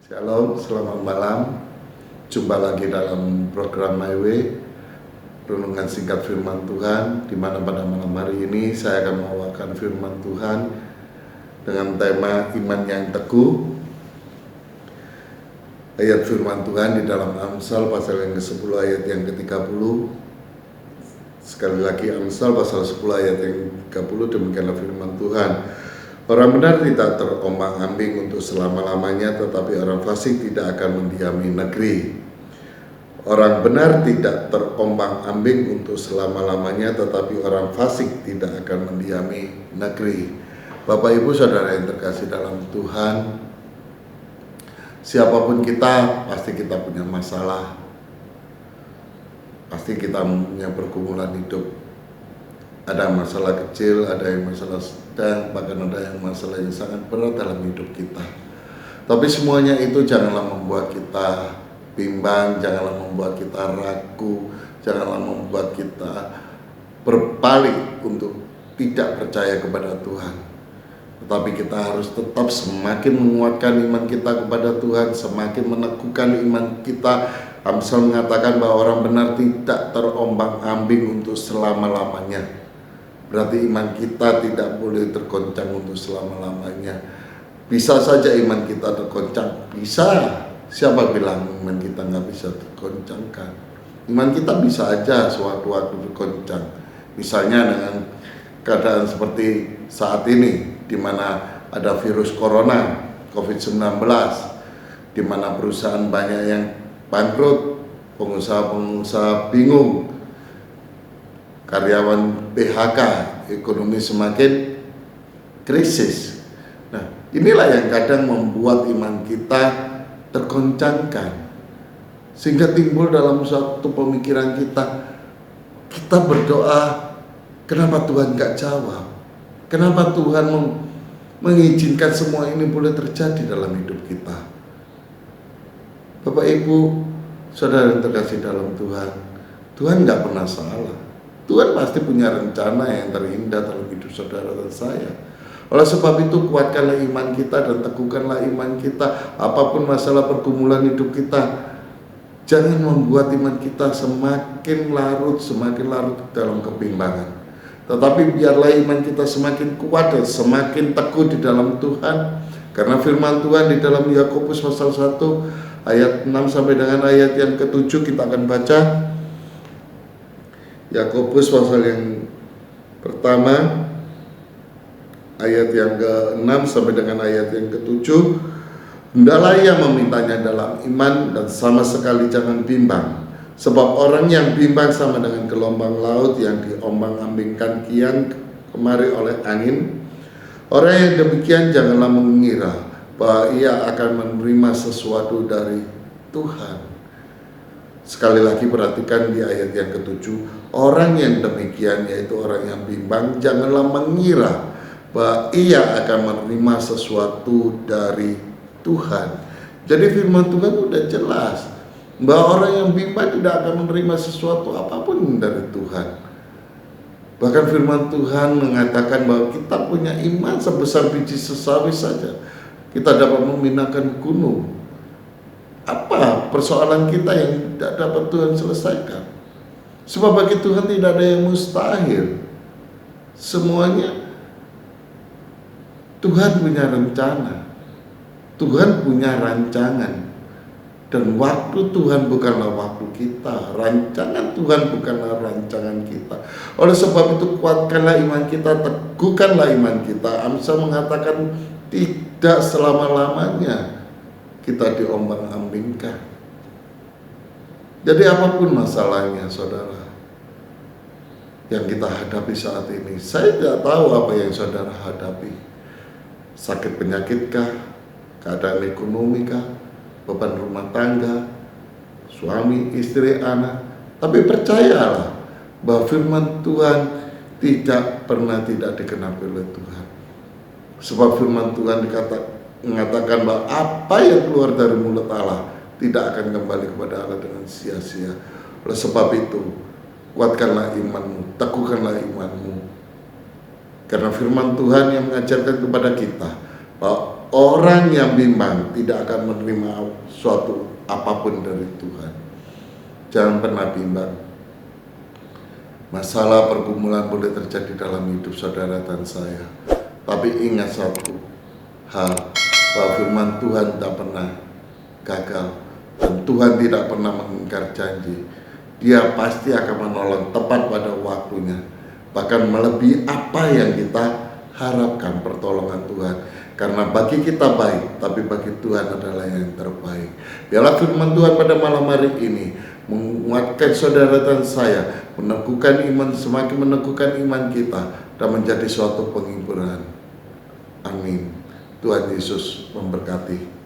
Shalom, selamat malam. Jumpa lagi dalam program My Way, renungan singkat firman Tuhan, di mana pada malam hari ini saya akan membawakan firman Tuhan dengan tema iman yang teguh. Ayat firman Tuhan di dalam Amsal pasal yang ke-10 ayat yang ke-30. Sekali lagi Amsal pasal 10 ayat yang ke-30, demikianlah firman Tuhan. Orang benar tidak terombang-ambing untuk selama-lamanya, tetapi orang fasik tidak akan mendiami negeri. Orang benar tidak terombang-ambing untuk selama-lamanya, tetapi orang fasik tidak akan mendiami negeri. Bapak Ibu Saudara yang terkasih dalam Tuhan, siapapun kita, pasti kita punya masalah. Pasti kita punya pergumulan hidup. Ada masalah kecil, ada yang masalah sedang, bahkan ada yang masalah yang sangat berat dalam hidup kita. Tapi semuanya itu janganlah membuat kita bimbang, janganlah membuat kita ragu, janganlah membuat kita berpaling untuk tidak percaya kepada Tuhan. Tetapi kita harus tetap semakin menguatkan iman kita kepada Tuhan, semakin meneguhkan iman kita. Amsal mengatakan bahwa orang benar tidak terombang-ambing untuk selama-lamanya. Berarti iman kita tidak boleh tergoncang untuk selama-lamanya. Bisa saja iman kita tergoncang, bisa. Siapa bilang iman kita nggak bisa tergoncangkan? Iman kita bisa aja sewaktu-waktu tergoncang. Misalnya dengan keadaan seperti saat ini, di mana ada virus corona, COVID-19, di mana perusahaan banyak yang bangkrut, pengusaha-pengusaha bingung, karyawan PHK, ekonomi semakin krisis. Nah, inilah yang kadang membuat iman kita tergoncangkan, sehingga timbul dalam suatu pemikiran kita berdoa, kenapa Tuhan gak jawab? Kenapa Tuhan mengizinkan semua ini boleh terjadi dalam hidup kita? Bapak Ibu Saudara yang terkasih dalam Tuhan, Tuhan gak pernah salah. Tuhan pasti punya rencana yang terindah dalam hidup saudara dan saya. Oleh sebab itu kuatkanlah iman kita dan teguhkanlah iman kita. Apapun masalah pergumulan hidup kita, jangan membuat iman kita semakin larut dalam kebimbangan. Tetapi biarlah iman kita semakin kuat dan semakin teguh di dalam Tuhan. Karena firman Tuhan di dalam Yakobus pasal 1 ayat 6 sampai dengan ayat yang ke-7 kita akan baca. Yakobus pasal yang pertama ayat yang ke-6 sampai dengan ayat yang ke-7. Hendaklah ia memintanya dalam iman dan sama sekali jangan bimbang, sebab orang yang bimbang sama dengan gelombang laut yang diombang-ambingkan kian kemari oleh angin. Orang yang demikian janganlah mengira bahwa ia akan menerima sesuatu dari Tuhan. Sekali lagi perhatikan di ayat yang ke-7, orang yang demikian, yaitu orang yang bimbang, janganlah mengira bahwa ia akan menerima sesuatu dari Tuhan. Jadi firman Tuhan sudah jelas bahwa orang yang bimbang tidak akan menerima sesuatu apapun dari Tuhan. Bahkan firman Tuhan mengatakan bahwa kita punya iman sebesar biji sesawi saja, kita dapat memindahkan gunung. Apa persoalan kita yang tidak dapat Tuhan selesaikan? Sebab bagi Tuhan tidak ada yang mustahil. Semuanya Tuhan punya rencana, Tuhan punya rancangan. Dan waktu Tuhan bukanlah waktu kita, rancangan Tuhan bukanlah rancangan kita. Oleh sebab itu kuatkanlah iman kita, teguhkanlah iman kita. Amsal mengatakan tidak selama-lamanya kita diombang-ambingkan. Jadi apapun masalahnya saudara yang kita hadapi saat ini, saya tidak tahu apa yang saudara hadapi. Sakit penyakit kah? Keadaan ekonomi kah? Beban rumah tangga, suami, istri, anak. Tapi percayalah bahwa firman Tuhan tidak pernah tidak digenapi oleh Tuhan. Sebab firman Tuhan mengatakan bahwa apa yang keluar dari mulut Allah tidak akan kembali kepada Allah dengan sia-sia. Oleh sebab itu kuatkanlah imanmu, teguhkanlah imanmu. Karena firman Tuhan yang mengajarkan kepada kita bahwa orang yang bimbang tidak akan menerima suatu apapun dari Tuhan. Jangan pernah bimbang. Masalah pergumulan boleh terjadi dalam hidup saudara dan saya, tapi ingat satu hal, bahwa firman Tuhan tak pernah gagal, dan Tuhan tidak pernah mengingkar janji. Dia pasti akan menolong tepat pada waktunya, bahkan melebihi apa yang kita harapkan pertolongan Tuhan. Karena bagi kita baik, tapi bagi Tuhan adalah yang terbaik. Biarlah firman Tuhan pada malam hari ini menguatkan saudara dan saya, meneguhkan iman, semakin meneguhkan iman kita, dan menjadi suatu penghiburan. Amin. Tuhan Yesus memberkati.